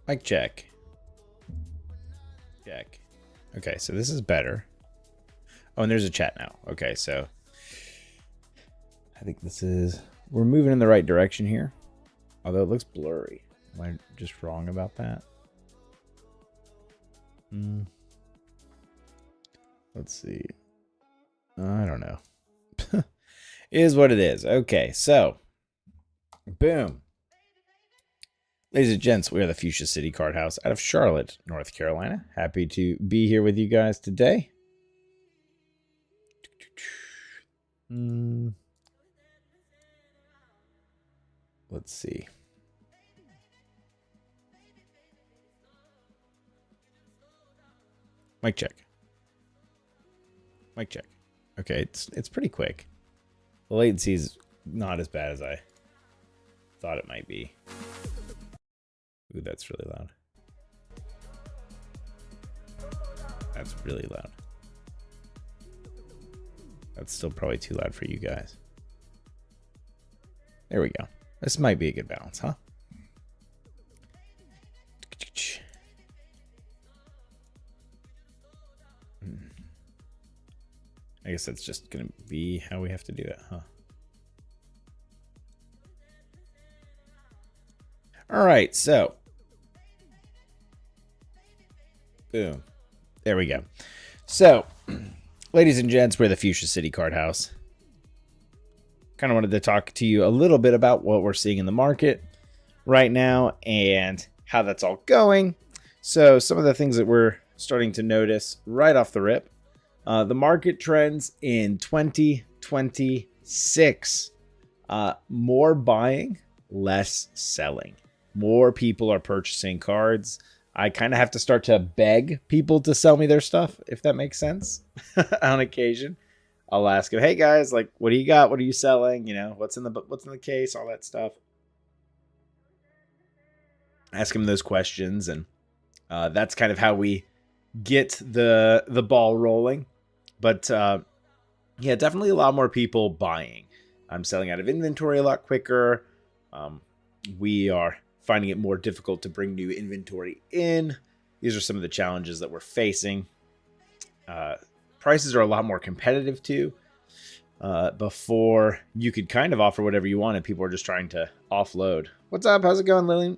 Mic check. Check. Okay, so this is better. Oh, and there's a chat now. Okay, so I think we're moving in the right direction here. Although it looks blurry. Am I just wrong about that? Let's see. I don't know. Is what it is. Okay, so boom. Ladies and gents, we are the Fuchsia City Card House out of Charlotte, North Carolina. Happy to be here with you guys today. Let's see. Mic check. Mic check. Okay, it's pretty quick. The latency is not as bad as I thought it might be. Ooh, that's really loud. That's really loud. That's still probably too loud for you guys. There we go. This might be a good balance, huh? I guess that's just going to be how we have to do it, huh? All right, so boom. There we go. So, ladies and gents, we're the Fuchsia City Card House. Kind of wanted to talk to you a little bit about what we're seeing in the market right now and how that's all going. So, some of the things that we're starting to notice right off the rip. The market trends in 2026. More buying, less selling. More people are purchasing cards. I kind of have to start to beg people to sell me their stuff, if that makes sense. On occasion, I'll ask them, "Hey guys, like, what do you got? What are you selling? You know, what's in the case? All that stuff." Ask them those questions, and that's kind of how we get the ball rolling. But yeah, definitely a lot more people buying. I'm selling out of inventory a lot quicker. We are finding it more difficult to bring new inventory in. These are some of the challenges that we're facing. Prices are a lot more competitive too. Before you could kind of offer whatever you wanted, people are just trying to offload. What's up? How's it going, Lillian?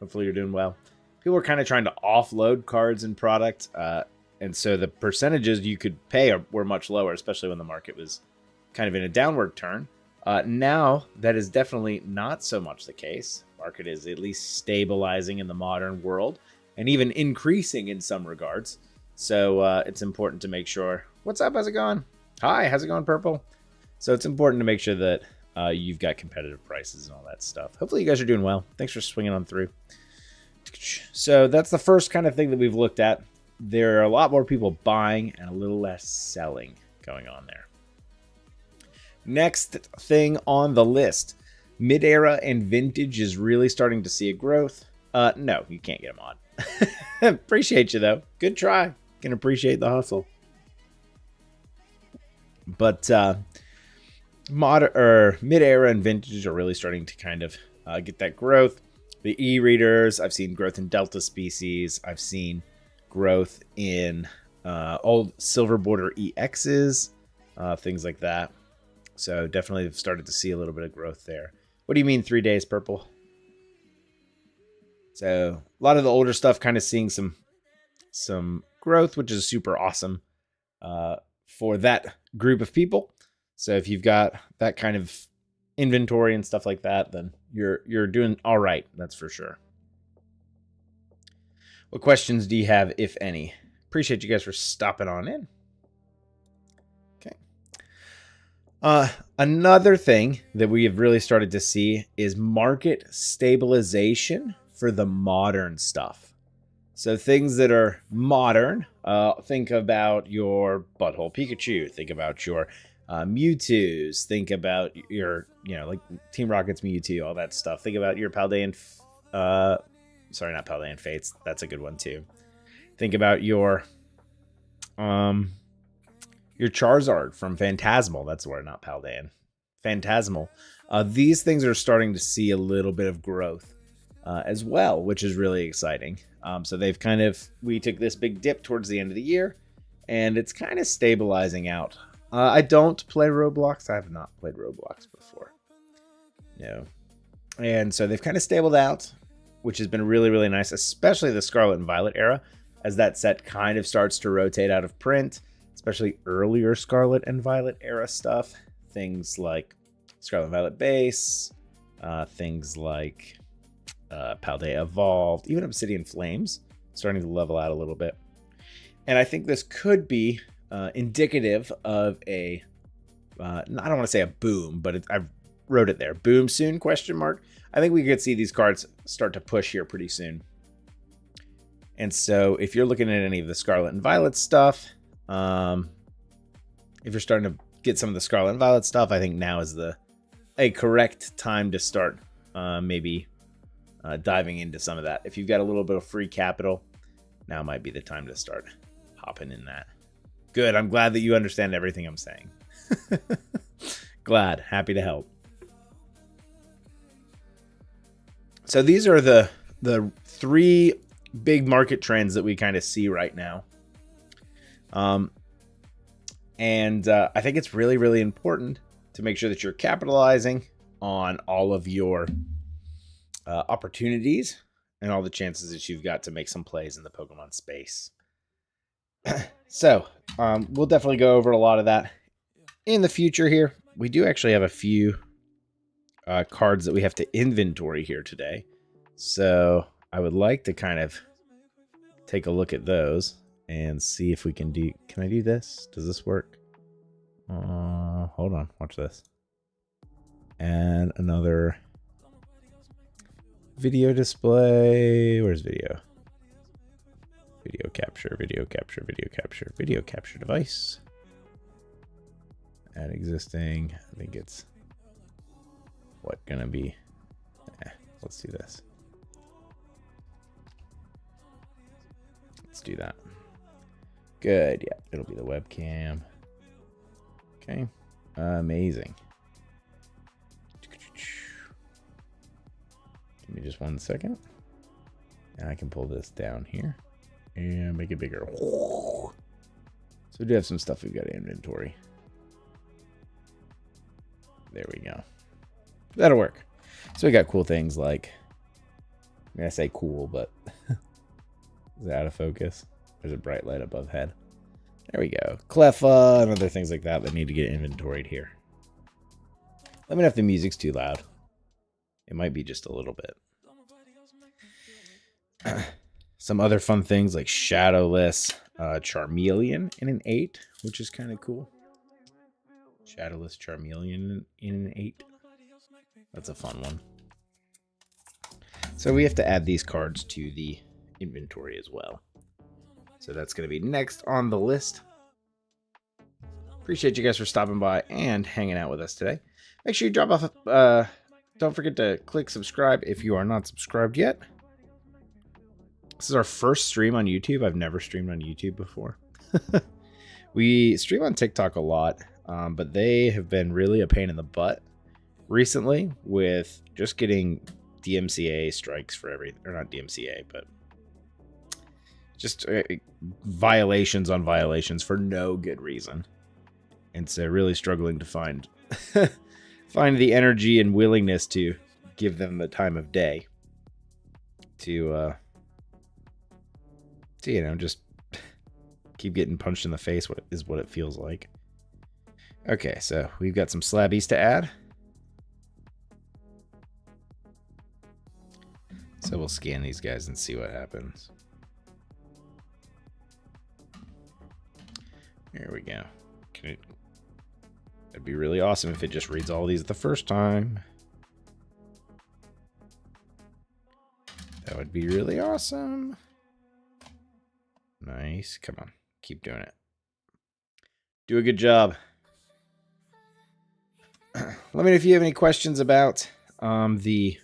Hopefully you're doing well. People are kind of trying to offload cards and product. And so the percentages you could pay were much lower, especially when the market was kind of in a downward turn. Now, that is definitely not so much the case. Market is at least stabilizing in the modern world and even increasing in some regards. So it's important to make sure. What's up? How's it going? Hi, how's it going, Purple? So it's important to make sure that you've got competitive prices and all that stuff. Hopefully you guys are doing well. Thanks for swinging on through. So that's the first kind of thing that we've looked at. There are a lot more people buying and a little less selling going on there. Next thing on the list, mid-era and vintage is really starting to see a growth. No, you can't get them on. Appreciate you though. Good try. Can appreciate the hustle. But mid-era and vintage are really starting to kind of get that growth. The e-readers, I've seen growth in Delta species. I've seen growth in old silver border EXs, things like that. So definitely started to see a little bit of growth there. What do you mean 3 days, Purple? So a lot of the older stuff kind of seeing some growth, which is super awesome for that group of people. So if you've got that kind of inventory and stuff like that, then you're doing all right. That's for sure. What questions do you have, if any? Appreciate you guys for stopping on in. Okay. Another thing that we have really started to see is market stabilization for the modern stuff. So things that are modern, think about your Butthole Pikachu, think about your Mewtwo's, think about your, like Team Rocket's Mewtwo, all that stuff. Think about your Paldean, sorry, not Paldean Fates. That's a good one too. Think about your Charizard from Phantasmal. That's the word, not Paldean. Phantasmal. These things are starting to see a little bit of growth. as well, which is really exciting. So they've we took this big dip towards the end of the year, and it's kind of stabilizing out. I don't play Roblox. I have not played Roblox before. No. And so they've kind of stabled out, which has been really, really nice, especially the Scarlet and Violet era, as that set kind of starts to rotate out of print, especially earlier Scarlet and Violet era stuff. Things like Scarlet and Violet Base, things like Paldea Evolved, even Obsidian Flames, starting to level out a little bit. And I think this could be indicative of a, I don't want to say a boom, but I wrote it there. Boom soon, question mark. I think we could see these cards start to push here pretty soon. And so if you're looking at any of the Scarlet and Violet stuff, if you're starting to get some of the Scarlet and Violet stuff, I think now is a correct time to start maybe diving into some of that. If you've got a little bit of free capital, now might be the time to start hopping in that. Good. I'm glad that you understand everything I'm saying. Glad. Happy to help. So these are the three big market trends that we kind of see right now. And I think it's really, really important to make sure that you're capitalizing on all of your opportunities and all the chances that you've got to make some plays in the Pokemon space. So we'll definitely go over a lot of that in the future here. We do actually have a few cards that we have to inventory here today. So I would like to kind of take a look at those and see if we can do... Can I do this? Does this work? Hold on. Watch this. And another video display. Where's video? Video capture, video capture, video capture, video capture device. Add existing. I think it's... What gonna be? Let's do this. Let's do that. Good. Yeah, it'll be the webcam. Okay. Amazing. Give me just 1 second. And I can pull this down here and make it bigger. So we do have some stuff we've got to inventory. There we go. That'll work. So we got cool things like, I'm going to say cool, but is it out of focus? There's a bright light above head. There we go. Cleffa and other things like that that need to get inventoried here. Let me know if the music's too loud. It might be just a little bit. Some other fun things like Shadowless Charmeleon in an 8, which is kind of cool. Shadowless Charmeleon in an 8. That's a fun one. So we have to add these cards to the inventory as well. So that's going to be next on the list. Appreciate you guys for stopping by and hanging out with us today. Make sure you drop off. Don't forget to click subscribe if you are not subscribed yet. This is our first stream on YouTube. I've never streamed on YouTube before. We stream on TikTok a lot, but they have been really a pain in the butt recently with just getting DMCA strikes for everything. Or not DMCA, but just violations on violations for no good reason. And so really struggling to find find the energy and willingness to give them the time of day to you know, just keep getting punched in the face, what it feels like. Okay, so we've got some slabbies to add. So we'll scan these guys and see what happens. There we go. It'd be really awesome if it just reads all these the first time. That would be really awesome. Nice. Come on. Keep doing it. Do a good job. Let me know if you have any questions about the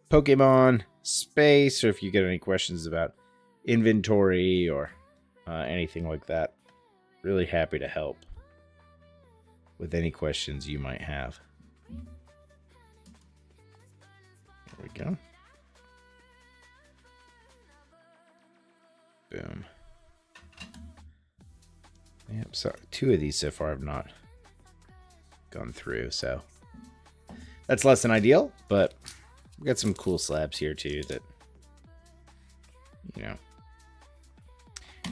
Pokemon space, or if you get any questions about inventory or anything like that. Really happy to help with any questions you might have. There we go. Boom. Yep, so 2 of these so far have not gone through, so that's less than ideal, but we got some cool slabs here too that, you know,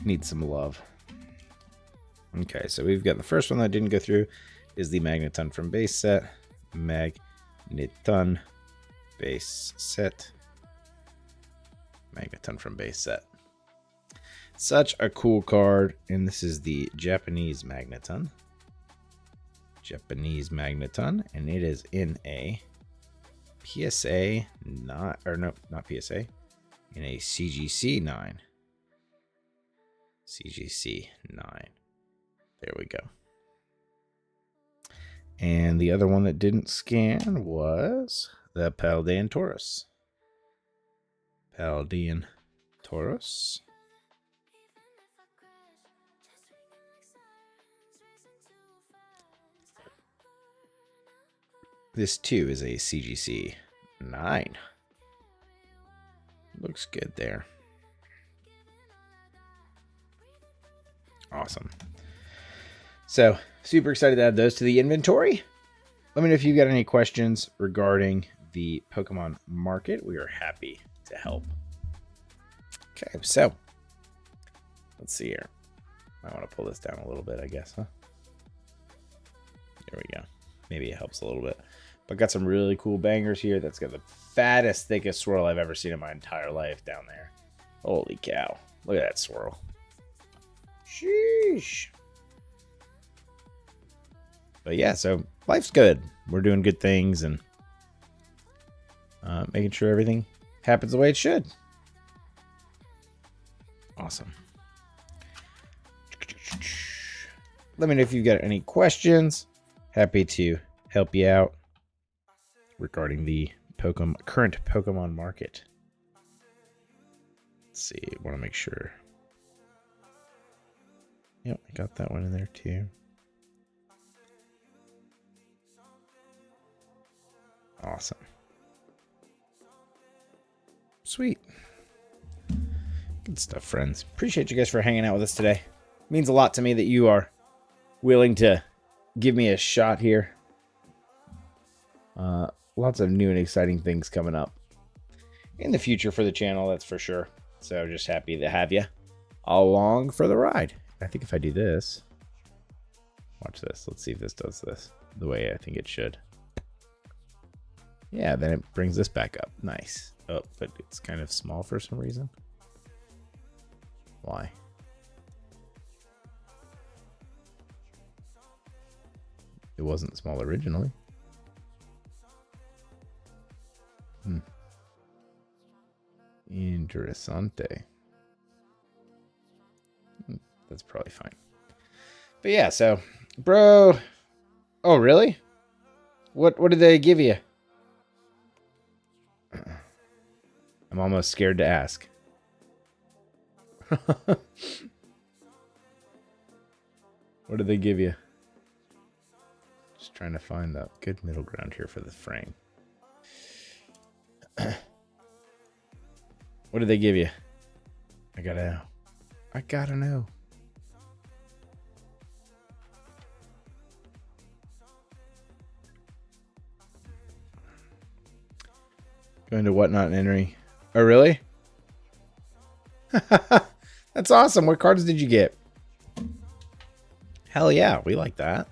need some love. Okay, so we've got the first one that didn't go through is the Magneton from base set. Magneton base set. Magneton from base set. Such a cool card, and this is the Japanese Magneton. Japanese Magneton, and it is in a PSA not PSA, in a CGC 9. CGC 9. There we go. And the other one that didn't scan was the Paldean Taurus. Paldean Taurus. This too is a CGC 9. Looks good there. Awesome. So, super excited to add those to the inventory. Let me know if you've got any questions regarding the Pokemon market. We are happy to help. Okay, so let's see here. I want to pull this down a little bit, I guess, huh? There we go. Maybe it helps a little bit. But got some really cool bangers here. That's got the fattest, thickest swirl I've ever seen in my entire life down there. Holy cow. Look at that swirl. Sheesh. But yeah, so life's good. We're doing good things and making sure everything happens the way it should. Awesome. Let me know if you've got any questions. Happy to help you out regarding the current Pokemon market. Let's see. I want to make sure. Yep, I got that one in there too. Awesome. Sweet. Good stuff, friends. Appreciate you guys for hanging out with us today. It means a lot to me that you are willing to give me a shot here. Lots of new and exciting things coming up in the future for the channel, that's for sure. So just happy to have you along for the ride. I think if I do this, watch this. Let's see if this does this the way I think it should. Yeah, then it brings this back up. Nice. Oh, but it's kind of small for some reason. Why? It wasn't small originally. Interessante. That's probably fine. But yeah, so, bro. Oh, really? What did they give you? I'm almost scared to ask. What did they give you? Just trying to find the good middle ground here for the frame. What did they give you? I gotta know. I gotta know. Going to Whatnot and entering. Oh, really? That's awesome. What cards did you get? Hell yeah, we like that.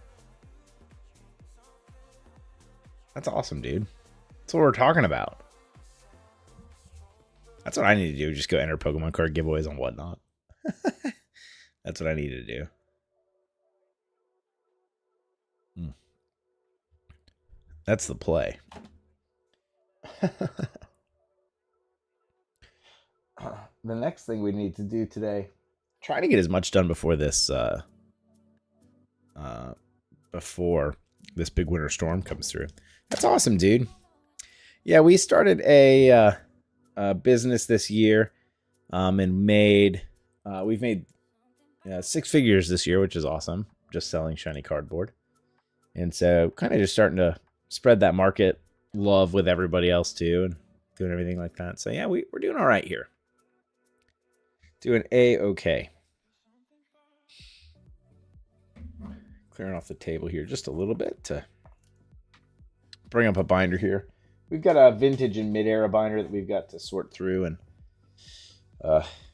That's awesome, dude. That's what we're talking about. That's what I need to do. Just go enter Pokemon card giveaways on Whatnot. That's what I need to do. That's the play. The next thing we need to do today, try to get as much done before this big winter storm comes through. That's awesome, dude. Yeah, we started a business this year, and we've made 6 figures this year, which is awesome. Just selling shiny cardboard, and so kind of just starting to spread that market love with everybody else too, and doing everything like that. So yeah, we're doing all right here. Doing A-okay. Clearing off the table here just a little bit to bring up a binder here. We've got a vintage and mid-era binder that we've got to sort through and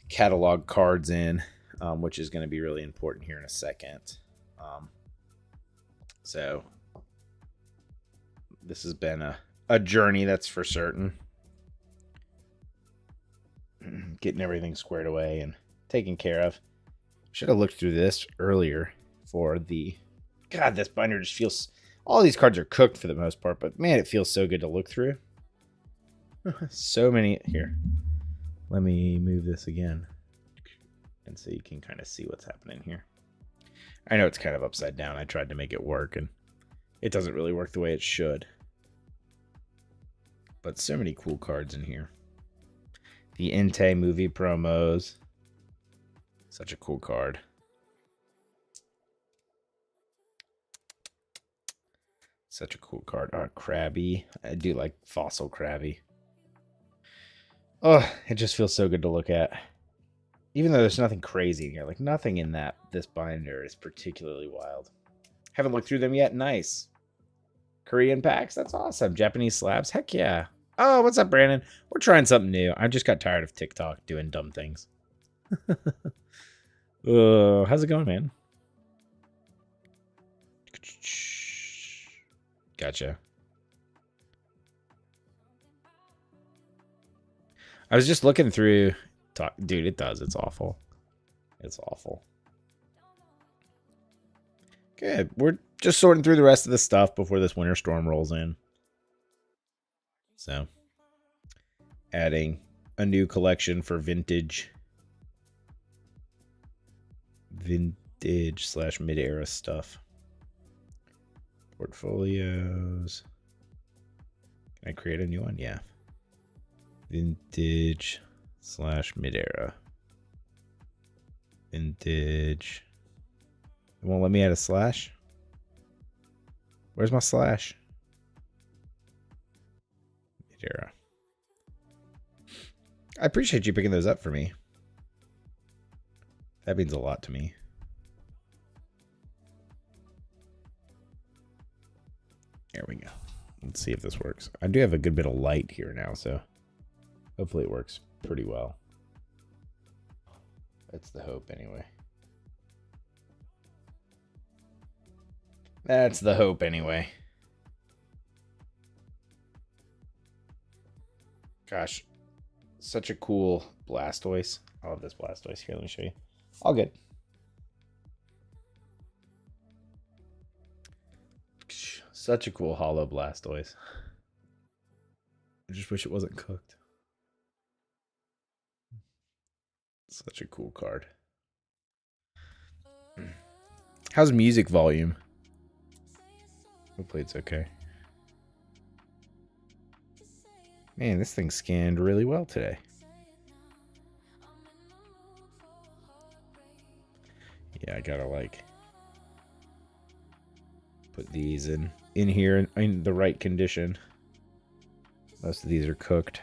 catalog cards in, which is going to be really important here in a second. So this has been a journey, that's for certain. Getting everything squared away and taken care of. Should have looked through this earlier for the... God, this binder just feels... All these cards are cooked for the most part, but man, it feels so good to look through. So many... Here, let me move this again. And so you can kind of see what's happening here. I know it's kind of upside down. I tried to make it work, and it doesn't really work the way it should. But so many cool cards in here. The Entei movie promos. Such a cool card. Such a cool card. Oh, Krabby. I do like Fossil Krabby. Oh, it just feels so good to look at. Even though there's nothing crazy in here. Like, nothing in this binder is particularly wild. Haven't looked through them yet. Nice. Korean packs. That's awesome. Japanese slabs. Heck yeah. Oh, what's up, Brandon? We're trying something new. I just got tired of TikTok doing dumb things. How's it going, man? Gotcha. I was just looking through... Dude, it does. It's awful. It's awful. Good. We're just sorting through the rest of the stuff before this winter storm rolls in. So, adding a new collection for vintage / mid-era stuff. Portfolios. Can I create a new one? Yeah. Vintage / mid-era. Vintage. It won't let me add a slash. Where's my slash? Mid-era. I appreciate you picking those up for me. That means a lot to me. There we go. Let's see if this works. I do have a good bit of light here now, so hopefully it works pretty well. That's the hope, anyway. That's the hope, anyway. Gosh, such a cool Blastoise. I love this Blastoise. Here, let me show you. All good. Such a cool hollow Blastoise. I just wish it wasn't cooked. Such a cool card. How's music volume? Hopefully it's okay. Man, this thing scanned really well today. Yeah, I gotta like put these in here in the right condition. Most of these are cooked.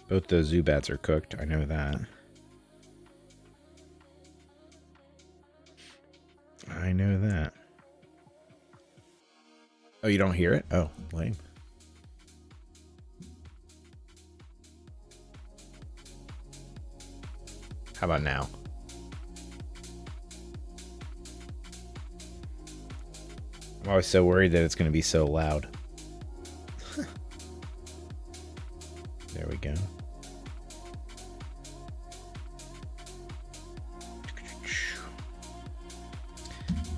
Both those Zubats are cooked. I know that. I know that. Oh, you don't hear it? Oh, lame. How about now? I'm always so worried that it's going to be so loud. There we go.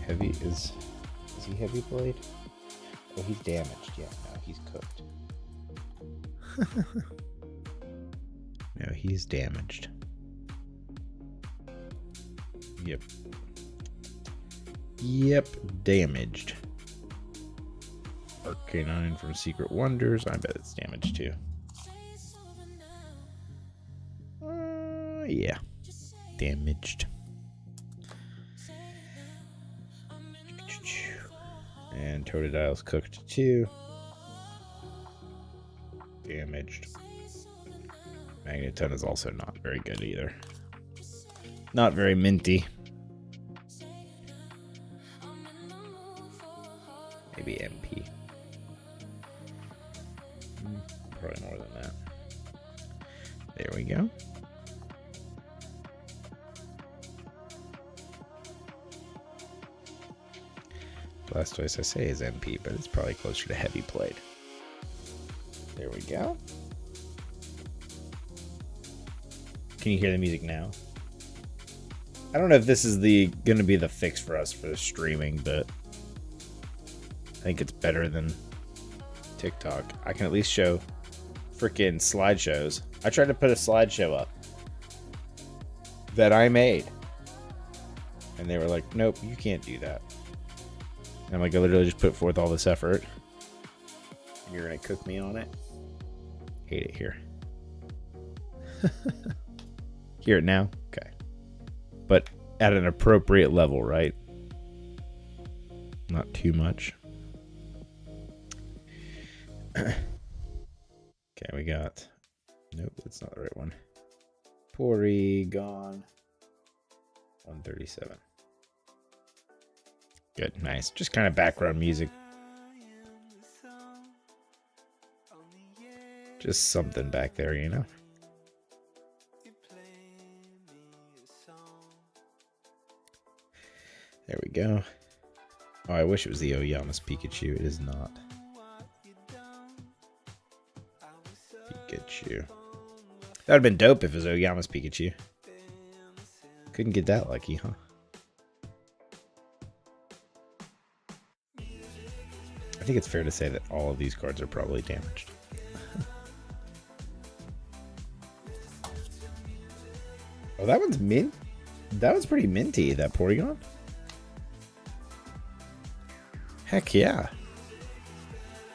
Heavy is he heavy blade? Oh, he's damaged. Yeah, no, he's cooked. No, he's damaged. Yep. Yep, damaged. Arcanine from Secret Wonders. I bet it's damaged too. Yeah. Damaged. And Totodile's cooked too. Damaged. Magneton is also not very good either. Not very minty. Maybe MP. Probably more than that. There we go. Blastoise I say is MP, but it's probably closer to Heavy Blade. There we go. Can you hear the music now? I don't know if this is going to be the fix for us for the streaming, but I think it's better than TikTok. I can at least show freaking slideshows. I tried to put a slideshow up that I made, and they were like, nope, you can't do that. And I'm like, I literally just put forth all this effort, and you're going to cook me on it? Hate it here. Hear it now? Okay. But at an appropriate level, right? Not too much. Okay, we got... Nope, that's not the right one. Porygon 137. Good, nice. Just kind of background music. Just something back there, you know? There we go. Oh, I wish it was the Oyama's Pikachu. It is not. Pikachu. That would have been dope if it was Oyama's Pikachu. Couldn't get that lucky, huh? I think it's fair to say that all of these cards are probably damaged. Oh, that one's mint. That one's pretty minty, that Porygon. Heck yeah.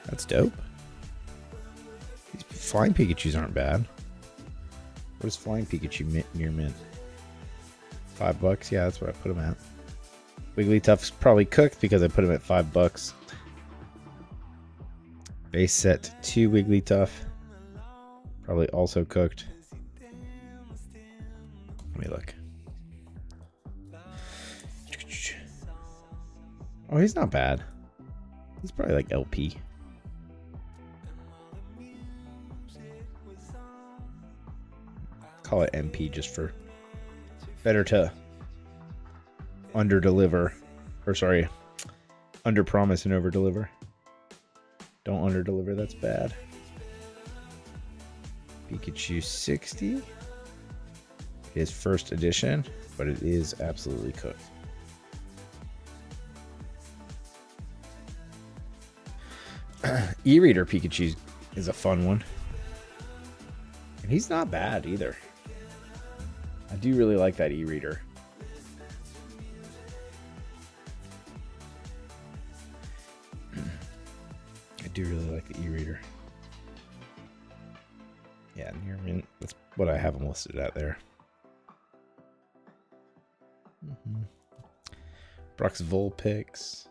That's dope. These flying Pikachus aren't bad. What is flying Pikachu near mint? $5? Yeah, that's where I put them at. Wigglytuff's probably cooked because I put him at $5. Base set 2 Wigglytuff. Probably also cooked. Let me look. Oh, he's not bad. He's probably like LP. Call it MP just for better to under deliver. Or sorry, under promise and over deliver. Don't under deliver, that's bad. Pikachu 60. It is first edition, but it is absolutely cooked. E-Reader Pikachu is a fun one. And he's not bad either. I do really like that E-Reader. I do really like the E-Reader. Yeah, near mint. That's what I have them listed at there. Brock's Vulpix.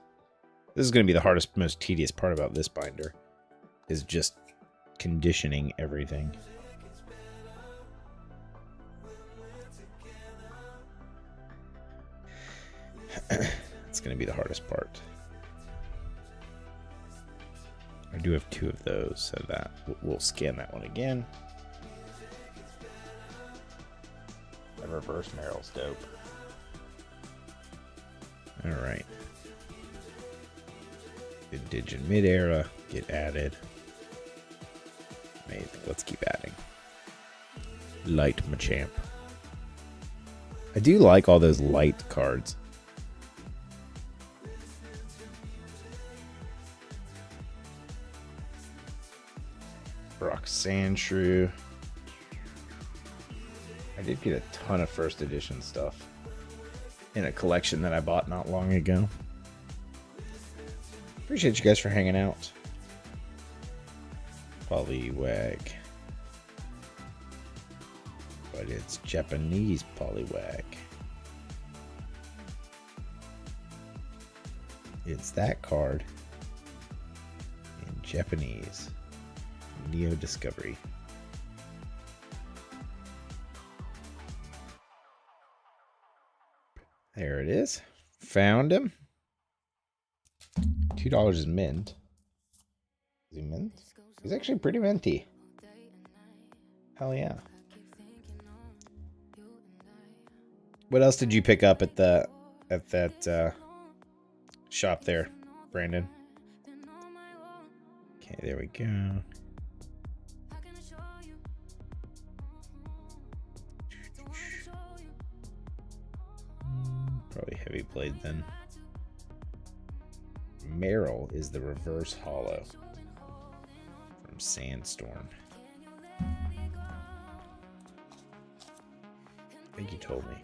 This is going to be the hardest, most tedious part about this binder, is just conditioning everything. It's going to be the hardest part. I do have 2 of those, so that we'll scan that one again. The reverse Meryl's dope. All right. Vintage and mid-era get added. Maybe let's keep adding. Light Machamp. I do like all those light cards. Brock Sandshrew. I did get a ton of first edition stuff in a collection that I bought not long ago. Appreciate you guys for hanging out. Poliwag. But it's Japanese Poliwag. It's that card in Japanese. Neo Discovery. There it is. Found him. $2 is mint. Is he mint? He's actually pretty minty. Hell yeah. What else did you pick up at that shop there, Brandon? Okay, there we go. Probably heavy blade then. Meryl is the reverse hollow from Sandstorm. I think you told me.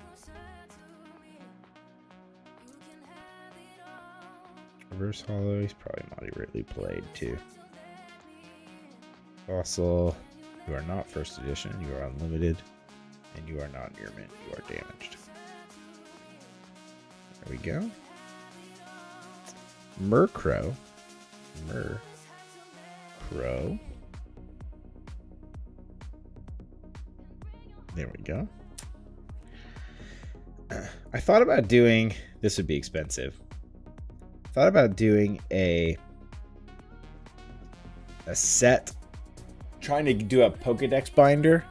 Reverse hollow, he's probably moderately played too. Fossil, you are not first edition, you are unlimited, and you are not near mint, you are damaged. There we go. Murkrow. There we go. I thought about doing, this would be expensive. Thought about doing a set, trying to do a Pokedex binder,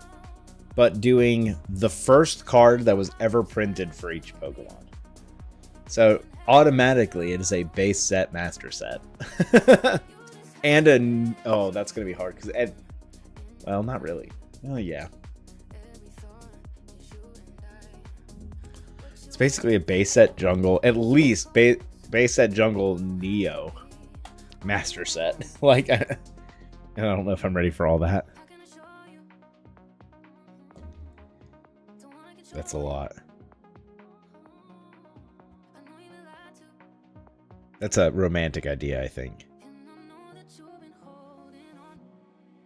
but doing the first card that was ever printed for each Pokemon. So automatically it is a base set master set. And oh, that's going to be hard because, well, not really. Oh, yeah. It's basically a base set jungle, at least base set jungle Neo master set. Like, I don't know if I'm ready for all that. That's a lot. That's a romantic idea, I think.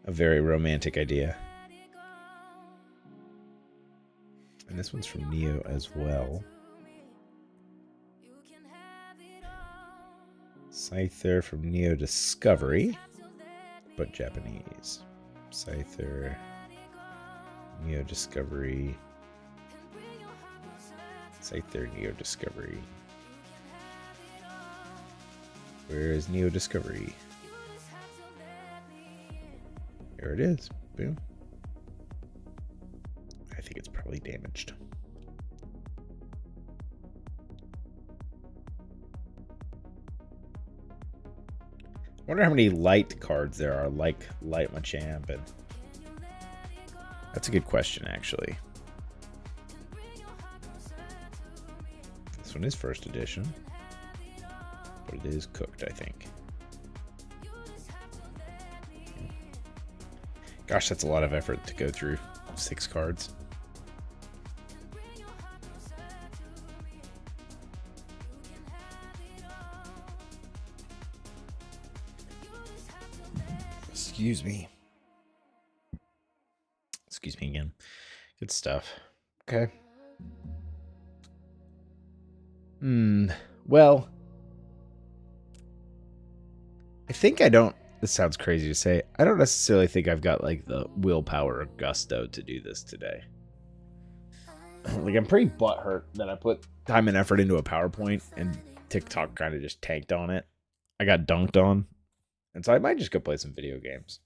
A very romantic idea. And this one's from Neo as well. Scyther from Neo Discovery, but Japanese. Scyther, Neo Discovery. Scyther, Neo Discovery. Where is Neo Discovery? Here it is. Boom. I think it's probably damaged. I wonder how many light cards there are, like Light Machamp, and that's a good question, actually. This one is first edition, but it is cooked, I think. Gosh, that's a lot of effort to go through 6 cards. Excuse me. Excuse me again. Good stuff. Okay. Well, I think I don't. This sounds crazy to say. I don't necessarily think I've got like the willpower or gusto to do this today. Like, I'm pretty butthurt that I put time and effort into a PowerPoint and TikTok kind of just tanked on it. I got dunked on. And so I might just go play some video games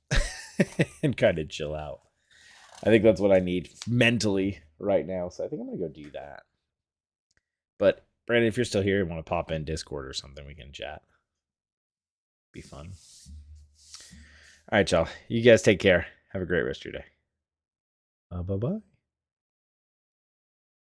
and kind of chill out. I think that's what I need mentally right now. So I think I'm going to go do that. But Brandon, if you're still here and want to pop in Discord or something, we can chat. Be fun. All right, y'all. You guys take care. Have a great rest of your day. Bye-bye.